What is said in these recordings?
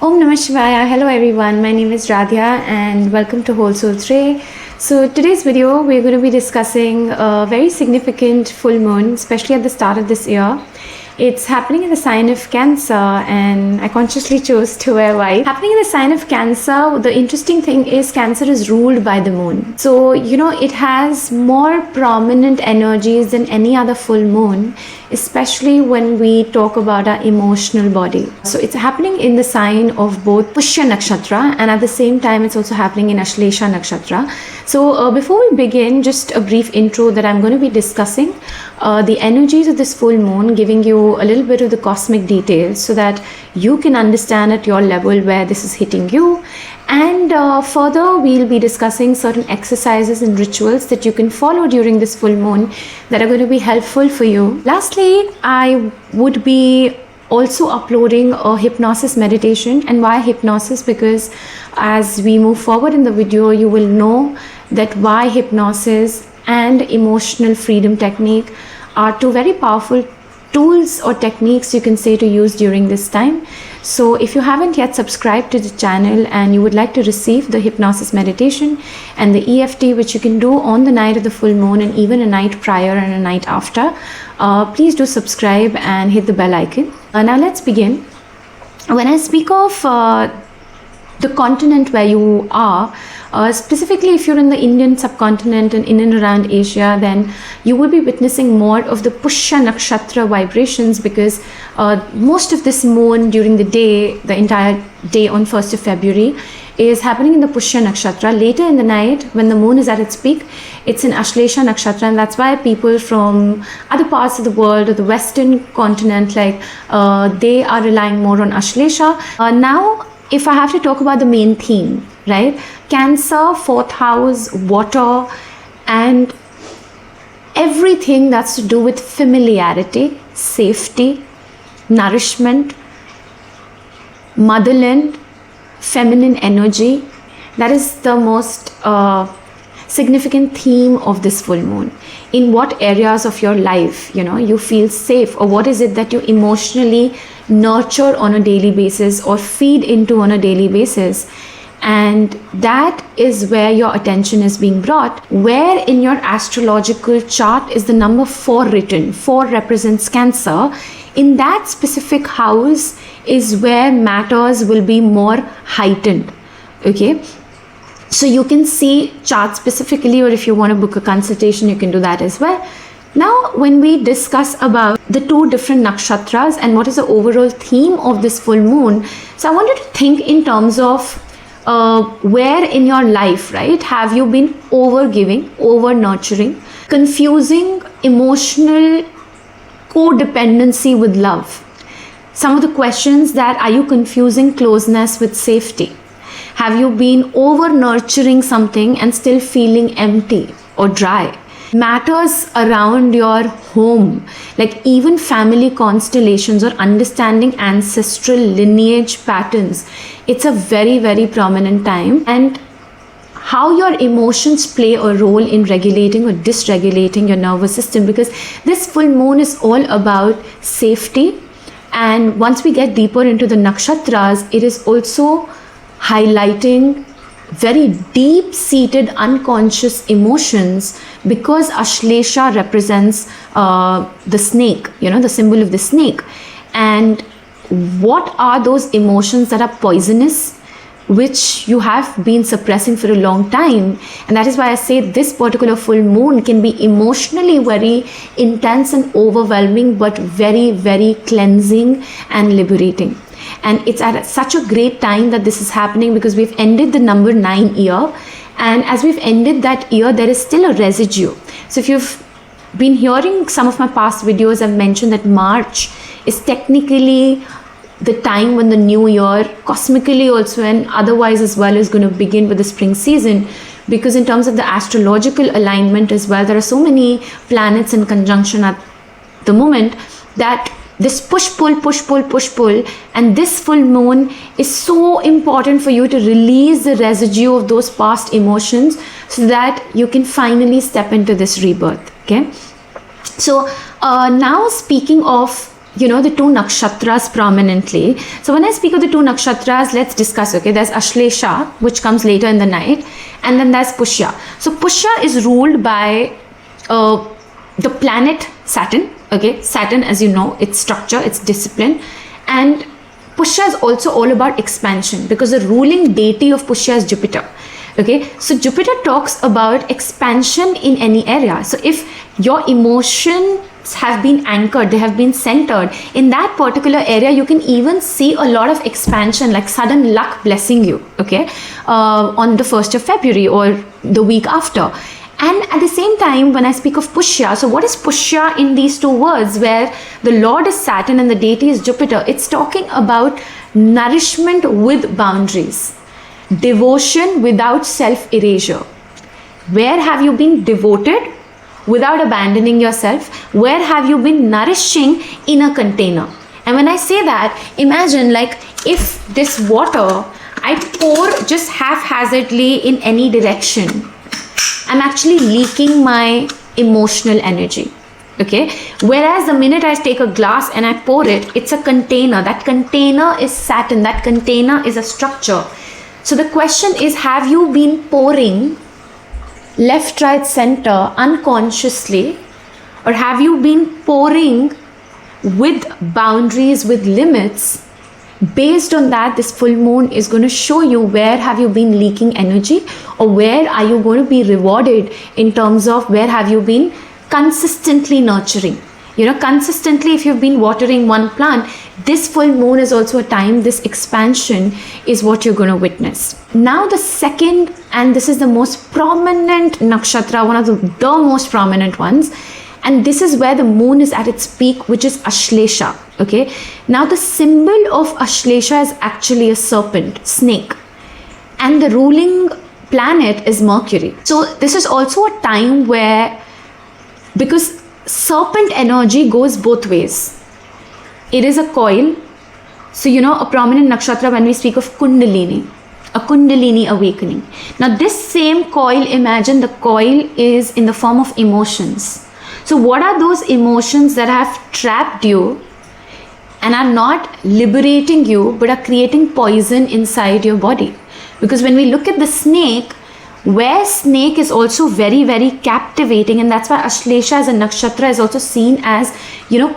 Om Namah Shivaya. Hello everyone. My name is Radhya and welcome to Whole Soul 3. So today's video we're going to be discussing a very significant full moon, especially at the start of this year. It's happening in the sign of Cancer and I consciously chose to wear white. Happening in the sign of Cancer, the interesting thing is Cancer is ruled by the moon. So, it has more prominent energies than any other full moon, especially when we talk about our emotional body. So it's happening in the sign of both Pushya Nakshatra and at the same time it's also happening in Ashlesha Nakshatra. So before we begin, just a brief intro that I'm going to be discussing the energies of this full moon, giving you a little bit of the cosmic details so that you can understand at your level where this is hitting you. And further, we'll be discussing certain exercises and rituals that you can follow during this full moon that are going to be helpful for you. Lastly, I would be also uploading a hypnosis meditation. And why hypnosis? Because as we move forward in the video, you will know that why hypnosis and emotional freedom technique are two very powerful tools or techniques you can say to use during this time. So if you haven't yet subscribed to the channel and you would like to receive the hypnosis meditation and the EFT, which you can do on the night of the full moon and even a night prior and a night after, please do subscribe and hit the bell icon. Now let's begin. When I speak of the continent where you are, specifically if you're in the Indian subcontinent and in and around Asia, then you will be witnessing more of the Pushya Nakshatra vibrations because most of this moon during the day, the entire day on 1st of February, is happening in the Pushya Nakshatra. Later in the night, when the moon is at its peak, it's in Ashlesha Nakshatra, and that's why people from other parts of the world or the Western continent, they are relying more on Ashlesha. Now, if I have to talk about the main theme, right? Cancer, 4th house, water, and everything that's to do with familiarity, safety, nourishment, motherland, feminine energy. That is the most significant theme of this full moon. In what areas of your life, you feel safe, or what is it that you emotionally nurture on a daily basis or feed into on a daily basis. And that is where your attention is being brought. Where in your astrological chart is the number 4 written? 4 represents Cancer. In that specific house is where matters will be more heightened. Okay. So you can see chart specifically, or if you want to book a consultation, you can do that as well. Now, when we discuss about the 2 different nakshatras and what is the overall theme of this full moon, so I wanted to think in terms of where in your life, right, have you been over giving, over nurturing, confusing emotional codependency with love? Some of the questions that, are you confusing closeness with safety? Have you been over nurturing something and still feeling empty or dry? Matters around your home, like even family constellations or understanding ancestral lineage patterns, it's a very, very prominent time. And how your emotions play a role in regulating or dysregulating your nervous system, because this full moon is all about safety. And once we get deeper into the nakshatras, it is also highlighting very deep-seated unconscious emotions, because Ashlesha represents the snake, the symbol of the snake. And what are those emotions that are poisonous, which you have been suppressing for a long time? And that is why I say this particular full moon can be emotionally very intense and overwhelming, but very, very cleansing and liberating. And it's at such a great time that this is happening, because we've ended the number 9 year. And as we've ended that year, there is still a residue. So if you've been hearing some of my past videos, I've mentioned that March is technically the time when the new year, cosmically also and otherwise as well, is going to begin with the spring season. Because in terms of the astrological alignment as well, there are so many planets in conjunction at the moment that this push-pull, and this full moon is so important for you to release the residue of those past emotions so that you can finally step into this rebirth. Okay. So now speaking of the two nakshatras prominently. So when I speak of the two nakshatras, let's discuss. Okay, there's Ashlesha, which comes later in the night, and then there's Pushya. So Pushya is ruled by the planet Saturn. Okay, Saturn, as you know, its structure, its discipline, and Pushya is also all about expansion, because the ruling deity of Pushya is Jupiter. Okay, so Jupiter talks about expansion in any area. So if your emotions have been anchored, they have been centered in that particular area, you can even see a lot of expansion, like sudden luck blessing you, okay, on the 1st of February or the week after. And at the same time, when I speak of Pushya, so what is Pushya in these two words, where the Lord is Saturn and the deity is Jupiter? It's talking about nourishment with boundaries, devotion without self-erasure. Where have you been devoted without abandoning yourself? Where have you been nourishing in a container? And when I say that, imagine like if this water I pour just haphazardly in any direction, I'm actually leaking my emotional energy. Okay, whereas the minute I take a glass and I pour it, it's a container. That container is Saturn, that container is a structure. So the question is, have you been pouring left, right, center unconsciously, or have you been pouring with boundaries, with limits? Based on that, this full moon is going to show you where have you been leaking energy, or where are you going to be rewarded in terms of where have you been consistently nurturing. Consistently, if you've been watering one plant, this full moon is also a time, this expansion is what you're going to witness. Now the second, and this is the most prominent nakshatra, one of the most prominent ones, and this is where the moon is at its peak, which is Ashlesha. Okay, now the symbol of Ashlesha is actually a serpent, snake, and the ruling planet is Mercury. So this is also a time where, because serpent energy goes both ways, it is a coil. So a prominent nakshatra, when we speak of Kundalini, a Kundalini awakening. Now this same coil, imagine the coil is in the form of emotions. So what are those emotions that have trapped you and are not liberating you, but are creating poison inside your body? Because when we look at the snake, where snake is also very, very captivating, and that's why Ashlesha as a nakshatra is also seen as,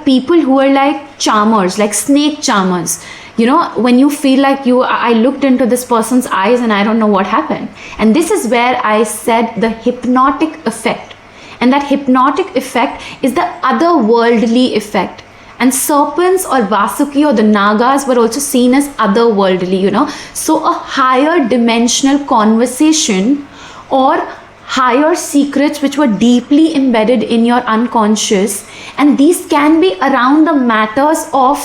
people who are like charmers, like snake charmers. When you feel like I looked into this person's eyes and I don't know what happened. And this is where I said the hypnotic effect. And that hypnotic effect is the otherworldly effect. And serpents or Vasuki or the Nagas were also seen as otherworldly, So a higher dimensional conversation or higher secrets which were deeply embedded in your unconscious. And these can be around the matters of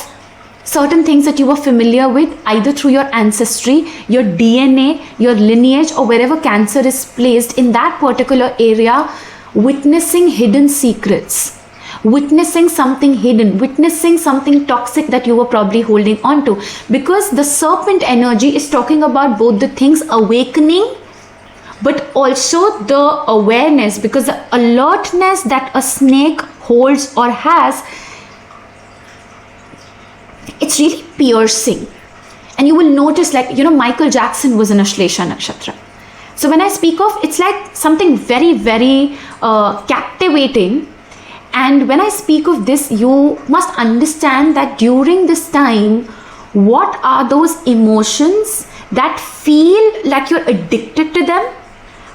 certain things that you were familiar with, either through your ancestry, your DNA, your lineage, or wherever Cancer is placed in that particular area, witnessing hidden secrets, witnessing something hidden, witnessing something toxic that you were probably holding on to. Because the serpent energy is talking about both the things awakening, but also the awareness, because the alertness that a snake holds or has, it's really piercing. And you will notice, like, Michael Jackson was an Ashlesha nakshatra. So when I speak of, it's like something very, very captivating. And when I speak of this, you must understand that during this time, what are those emotions that feel like you're addicted to them,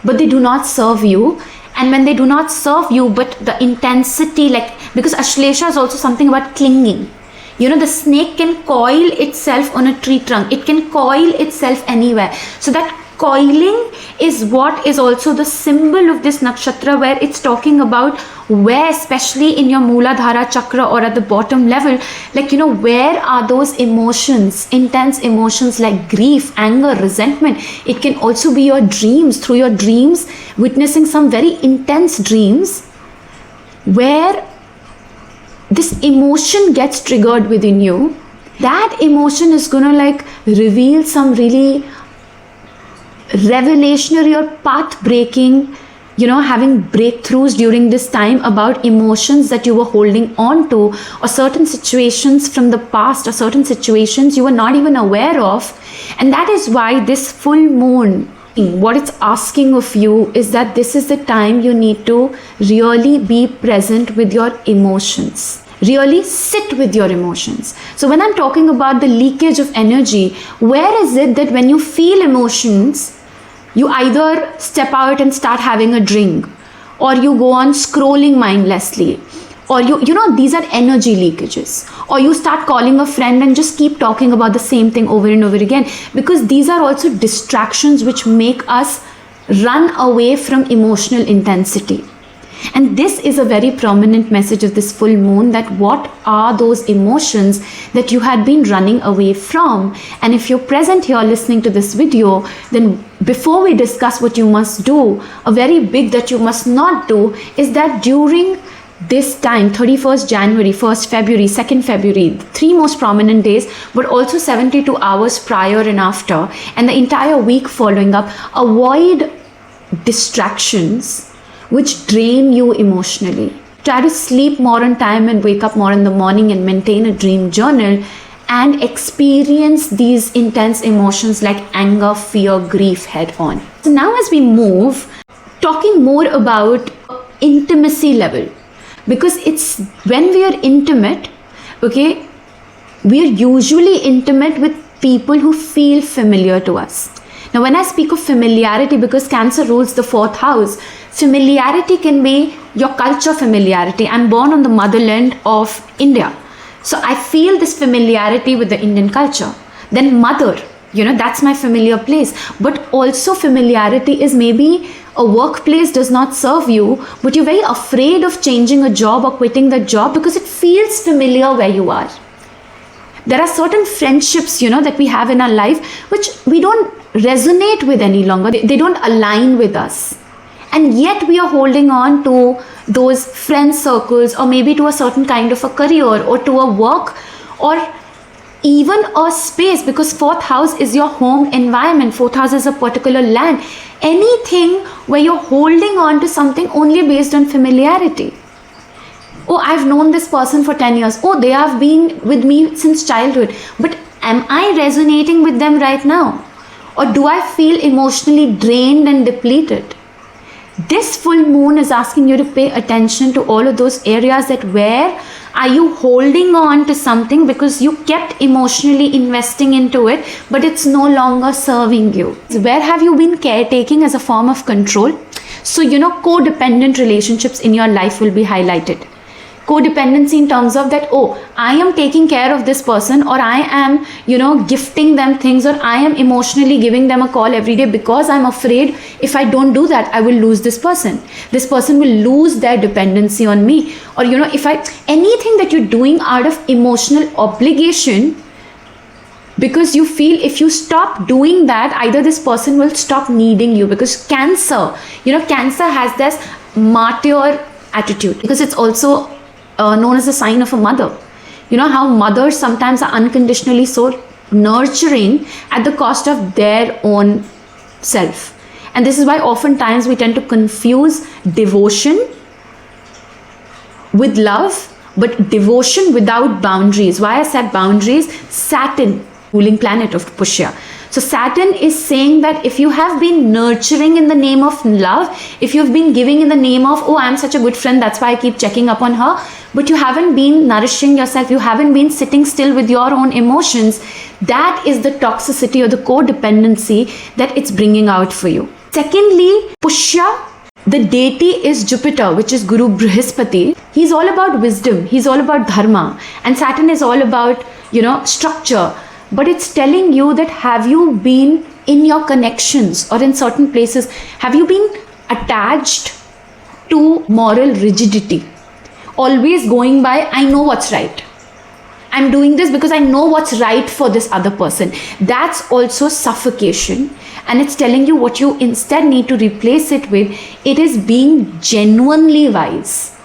but they do not serve you? And when they do not serve you, but the intensity, like, because Ashlesha is also something about clinging. The snake can coil itself on a tree trunk. It can coil itself anywhere. So that coiling is what is also the symbol of this nakshatra, where it's talking about where, especially in your Mooladhara chakra or at the bottom level, like, where are those emotions, intense emotions like grief, anger, resentment. It can also be your dreams, through your dreams, witnessing some very intense dreams where this emotion gets triggered within you. That emotion is going to like reveal some really revelationary or path breaking having breakthroughs during this time about emotions that you were holding on to, or certain situations from the past, or certain situations you were not even aware of. And that is why this full moon, what it's asking of you is that this is the time you need to really be present with your emotions. Really sit with your emotions. So when I'm talking about the leakage of energy, where is it that when you feel emotions, you either step out and start having a drink, or you go on scrolling mindlessly, or these are energy leakages, or you start calling a friend and just keep talking about the same thing over and over again, because these are also distractions which make us run away from emotional intensity. And this is a very prominent message of this full moon, that what are those emotions that you had been running away from. And if you're present here listening to this video, then before we discuss what you must do, a very big that you must not do is that during this time, 31st January, 1st February, 2nd February, the three most prominent days, but also 72 hours prior and after, and the entire week following up, avoid distractions which drain you emotionally. Try to sleep more on time and wake up more in the morning, and maintain a dream journal and experience these intense emotions like anger, fear, grief head on. So now as we move, talking more about intimacy level, because it's when we are intimate, okay, we are usually intimate with people who feel familiar to us. Now when I speak of familiarity, because Cancer rules the 4th house, familiarity can be your culture familiarity. I'm born on the motherland of India, so I feel this familiarity with the Indian culture. Then mother, that's my familiar place. But also familiarity is maybe a workplace does not serve you, but you're very afraid of changing a job or quitting the job because it feels familiar where you are. There are certain friendships, that we have in our life which we don't resonate with any longer. They don't align with us. And yet we are holding on to those friend circles, or maybe to a certain kind of a career, or to a work, or even a space, because 4th house is your home environment. 4th house is a particular land. Anything where you're holding on to something only based on familiarity. Oh, I've known this person for 10 years. Oh, they have been with me since childhood. But am I resonating with them right now? Or do I feel emotionally drained and depleted? This full moon is asking you to pay attention to all of those areas, that where are you holding on to something because you kept emotionally investing into it, but it's no longer serving you. Where have you been caretaking as a form of control? So, codependent relationships in your life will be highlighted. Codependency in terms of that, oh, I am taking care of this person, or I am, gifting them things, or I am emotionally giving them a call every day because I'm afraid if I don't do that, I will lose this person. This person will lose their dependency on me. Or, anything that you're doing out of emotional obligation, because you feel if you stop doing that, either this person will stop needing you. Because Cancer has this martyr attitude, because it's also known as a sign of a mother. How mothers sometimes are unconditionally so nurturing at the cost of their own self. And this is why oftentimes we tend to confuse devotion with love, but devotion without boundaries. Why I said boundaries? Saturn, ruling planet of Pushya. So Saturn is saying that if you have been nurturing in the name of love, if you've been giving in the name of, oh, I'm such a good friend, that's why I keep checking up on her, but you haven't been nourishing yourself, you haven't been sitting still with your own emotions, that is the toxicity or the codependency that it's bringing out for you. Secondly, Pushya, the deity is Jupiter, which is Guru Brihaspati. He's all about wisdom, he's all about dharma, and Saturn is all about, structure. But it's telling you that have you been in your connections or in certain places, have you been attached to moral rigidity? Always going by, I know what's right. I'm doing this because I know what's right for this other person. That's also suffocation. And it's telling you what you instead need to replace it with. It is being genuinely wise.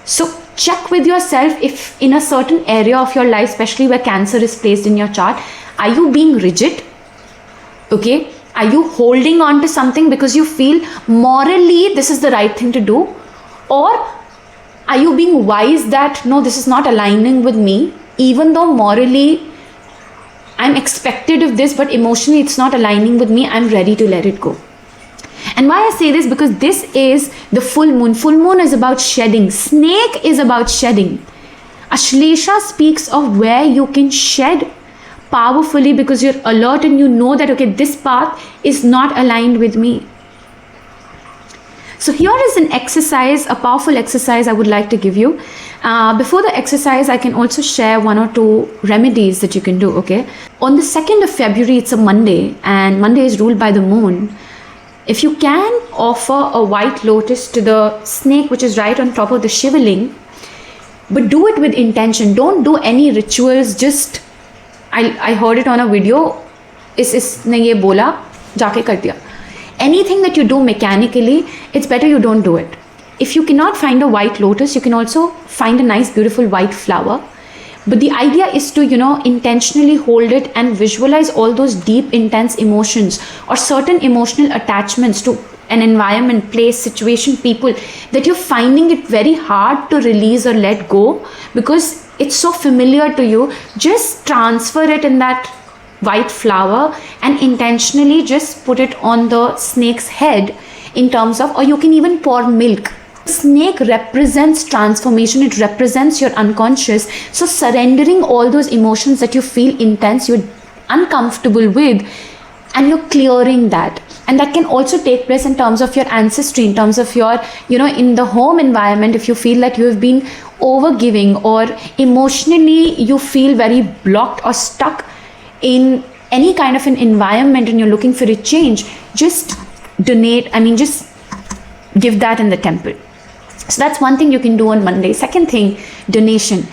So check with yourself if in a certain area of your life, especially where Cancer is placed in your chart, are you being rigid? Okay? Are you holding on to something because you feel morally this is the right thing to do? Or are you being wise that no, this is not aligning with me, even though morally I'm expected of this, but emotionally it's not aligning with me, I'm ready to let it go. And why I say this, because this is the full moon. Full moon is about shedding. Snake is about shedding. Ashlesha speaks of where you can shed powerfully because you're alert and you know that, okay, this path is not aligned with me. So here is an exercise, a powerful exercise I would like to give you. Before the exercise, I can also share 1 or 2 remedies that you can do, okay? On the 2nd of February, it's a Monday, and Monday is ruled by the moon. If you can offer a white lotus to the snake which is right on top of the Shivaling, but do it with intention. Don't do any rituals, just, I heard it on a video, इसने ये बोला, जाके कर दिया. Anything that you do mechanically, it's better you don't do it. If you cannot find a white lotus, you can also find a nice beautiful white flower. But the idea is to, intentionally hold it and visualize all those deep, intense emotions or certain emotional attachments to an environment, place, situation, people that you're finding it very hard to release or let go because it's so familiar to you. Just transfer it in that white flower and intentionally just put it on the snake's head in terms of, or you can even pour milk. Snake represents transformation, it represents your unconscious. So surrendering all those emotions that you feel intense, you're uncomfortable with, and you're clearing that. And that can also take place in terms of your ancestry, in terms of your, in the home environment. If you feel that you have been overgiving or emotionally you feel very blocked or stuck in any kind of an environment and you're looking for a change, just just give that in the temple. So that's one thing you can do on Monday. Second thing, donation.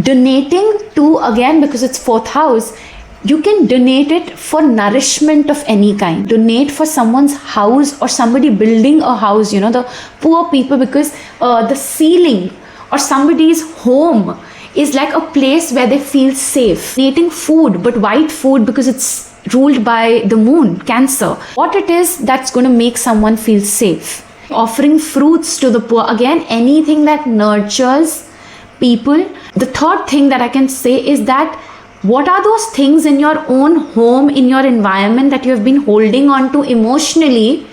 Donating to, again, because it's 4th house, you can donate it for nourishment of any kind. Donate for someone's house or somebody building a house, the poor people, because the ceiling or somebody's home is like a place where they feel safe. Donating food, but white food because it's ruled by the moon, Cancer. What it is that's going to make someone feel safe. Offering fruits to the poor, again, anything that nurtures people. The third thing that I can say is that what are those things in your own home, in your environment that you have been holding on to emotionally,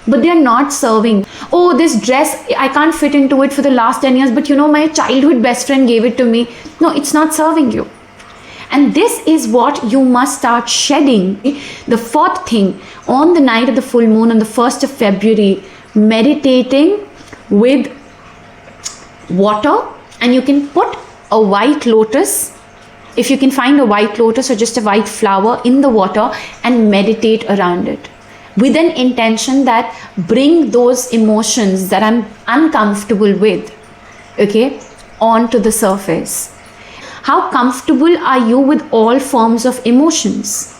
but they are not serving. Oh, this dress, I can't fit into it for the last 10 years, but my childhood best friend gave it to me. No, it's not serving you. And this is what you must start shedding. The 4th thing, on the night of the full moon, on the 1st of February, meditating with water, and you can put a white lotus, if you can find a white lotus or just a white flower, in the water and meditate around it with an intention that bring those emotions that I'm uncomfortable with, okay, onto the surface. How comfortable are you with all forms of emotions?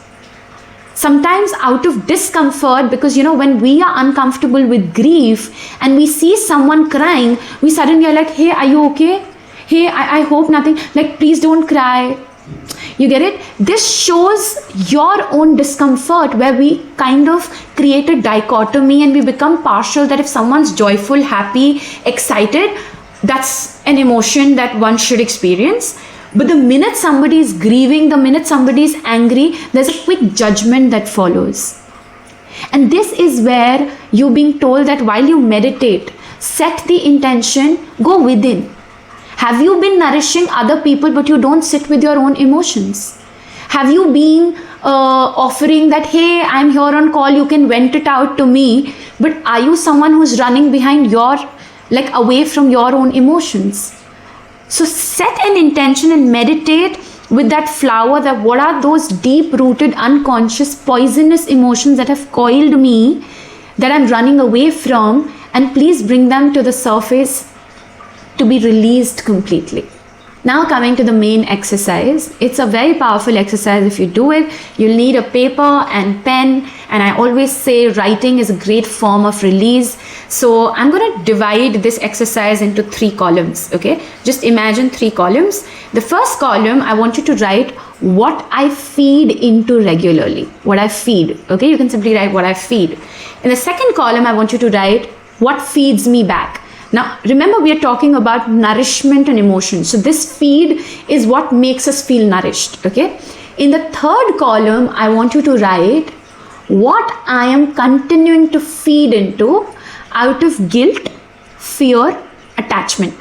Sometimes out of discomfort, because when we are uncomfortable with grief and we see someone crying, we suddenly are like, hey, are you okay? Hey, I hope nothing, like, please don't cry. You get it? This shows your own discomfort, where we kind of create a dichotomy and we become partial that if someone's joyful, happy, excited, that's an emotion that one should experience. But the minute somebody is grieving, the minute somebody is angry, there's a quick judgment that follows. And this is where you're being told that while you meditate, set the intention, go within. Have you been nourishing other people but you don't sit with your own emotions? Have you been offering that, hey, I'm here on call, you can vent it out to me, but are you someone who's running behind away from your own emotions? So set an intention and meditate with that flower, that what are those deep-rooted, unconscious, poisonous emotions that have coiled me, that I'm running away from, and please bring them to the surface to be released completely. Now coming to the main exercise. It's a very powerful exercise. If you do it, you'll need a paper and pen, and I always say writing is a great form of release. So I'm going to divide this exercise into 3 columns. Okay, just imagine 3 columns. The first column, I want you to write what I feed into regularly. What I feed. Okay, you can simply write what I feed. In the second column, I want you to write what feeds me back. Now, remember, we are talking about nourishment and emotion. So this feed is what makes us feel nourished. Okay. In the third column, I want you to write what I am continuing to feed into out of guilt, fear, attachment.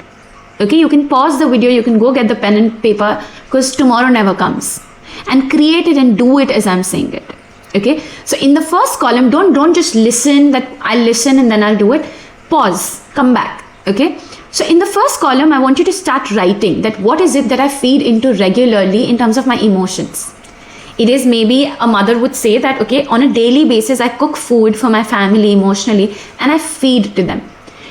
Okay, you can pause the video, you can go get the pen and paper, because tomorrow never comes, and create it and do it as I'm saying it. Okay, so in the first column, don't just listen that I'll listen and then I'll do it. Pause, come back. Okay, so in the first column, I want you to start writing that what is it that I feed into regularly in terms of my emotions. It is maybe a mother would say that, okay, on a daily basis, I cook food for my family emotionally and I feed to them.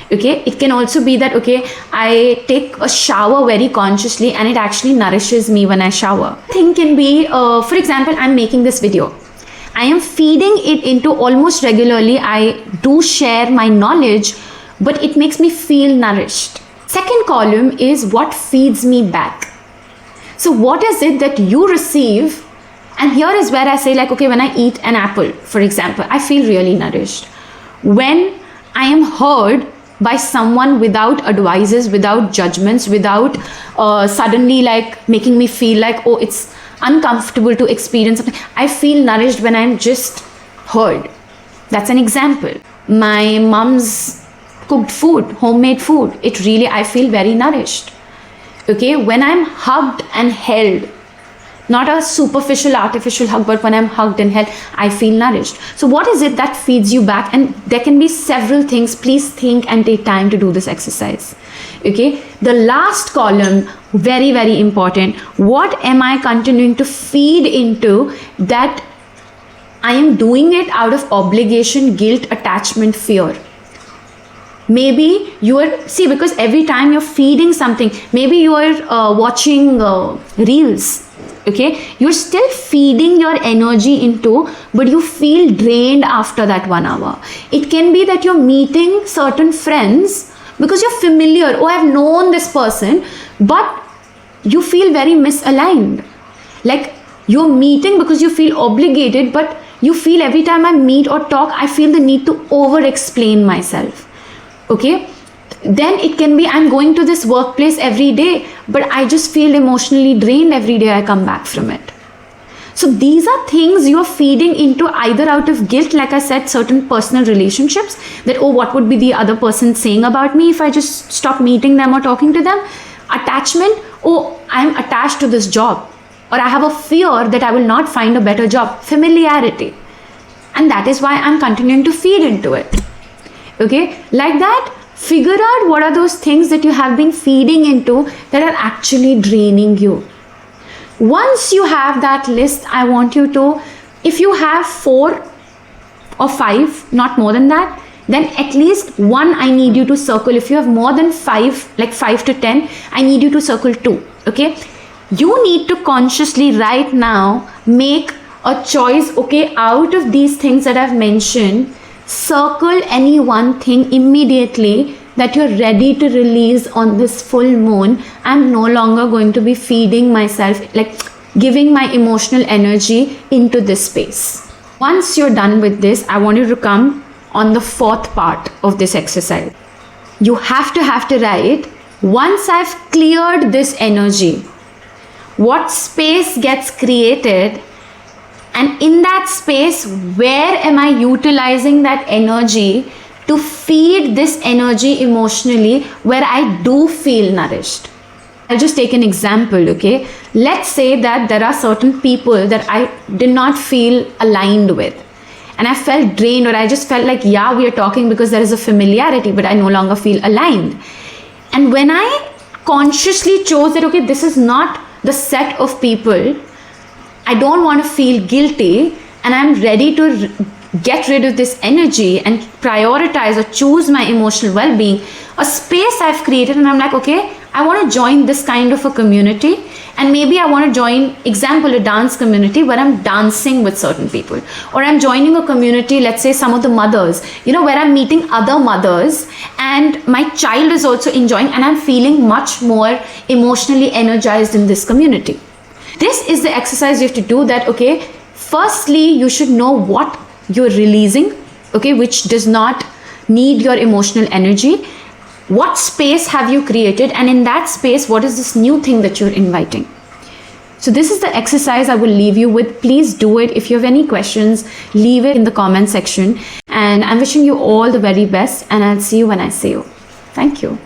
Okay, it can also be that, okay, I take a shower very consciously and it actually nourishes me when I shower. Thing can be, for example, I'm making this video. I am feeding it into almost regularly. I do share my knowledge, but it makes me feel nourished. Second column is what feeds me back. So what is it that you receive? And here is where I say, like, okay, when I eat an apple, for example, I feel really nourished. When I am heard by someone without advices, without judgments, without suddenly like making me feel like, oh, it's uncomfortable to experience something, I feel nourished when I'm just heard. That's an example. My mom's cooked food, homemade food, I feel very nourished. Okay, when I'm hugged and held, not a superficial, artificial hug, but when I'm hugged and held, I feel nourished. So what is it that feeds you back? And there can be several things. Please think and take time to do this exercise. Okay. The last column, very, very important. What am I continuing to feed into that I am doing it out of obligation, guilt, attachment, fear? Maybe you are, see, because every time you're feeding something, maybe you are watching reels. Okay, you're still feeding your energy into, but you feel drained after that 1 hour. It can be that you're meeting certain friends because you're familiar. Oh, I've known this person, but you feel very misaligned. Like you're meeting because you feel obligated, but you feel every time I meet or talk, I feel the need to over-explain myself. Okay. Then it can be I'm going to this workplace every day, but I just feel emotionally drained every day I come back from it. So these are things you're feeding into either out of guilt, like I said, certain personal relationships, that, oh, what would be the other person saying about me if I just stop meeting them or talking to them? Attachment, oh, I'm attached to this job, or I have a fear that I will not find a better job. Familiarity. And that is why I'm continuing to feed into it. Okay, like that. Figure out what are those things that you have been feeding into that are actually draining you. Once you have that list, I want you to, if you have 4 or 5, not more than that, then at least 1 I need you to circle. If you have more than 5, like 5 to 10, I need you to circle 2. Okay, you need to consciously right now make a choice. Okay, out of these things that I've mentioned, circle any one thing immediately that you're ready to release on this full moon. I'm no longer going to be feeding myself, like giving my emotional energy into this space. Once you're done with this, I want you to come on the 4th part of this exercise. You have to write, once I've cleared this energy, what space gets created? And in that space, where am I utilizing that energy to feed this energy emotionally where I do feel nourished? I'll just take an example, okay? Let's say that there are certain people that I did not feel aligned with. And I felt drained, or I just felt like, yeah, we are talking because there is a familiarity, but I no longer feel aligned. And when I consciously chose that, okay, this is not the set of people, I don't want to feel guilty, and I'm ready to get rid of this energy and prioritize or choose my emotional well-being, a space I've created, and I'm like, okay, I want to join this kind of a community, and maybe I want to join, example, a dance community where I'm dancing with certain people, or I'm joining a community, let's say some of the mothers, where I'm meeting other mothers and my child is also enjoying, and I'm feeling much more emotionally energized in this community. This is the exercise you have to do. That, okay, firstly you should know what you're releasing, okay, which does not need your emotional energy. What space have you created, and in that space, what is this new thing that you're inviting? So this is the exercise I will leave you with. Please do it. If you have any questions, leave it in the comment section, and I'm wishing you all the very best, and I'll see you when I see you. Thank you.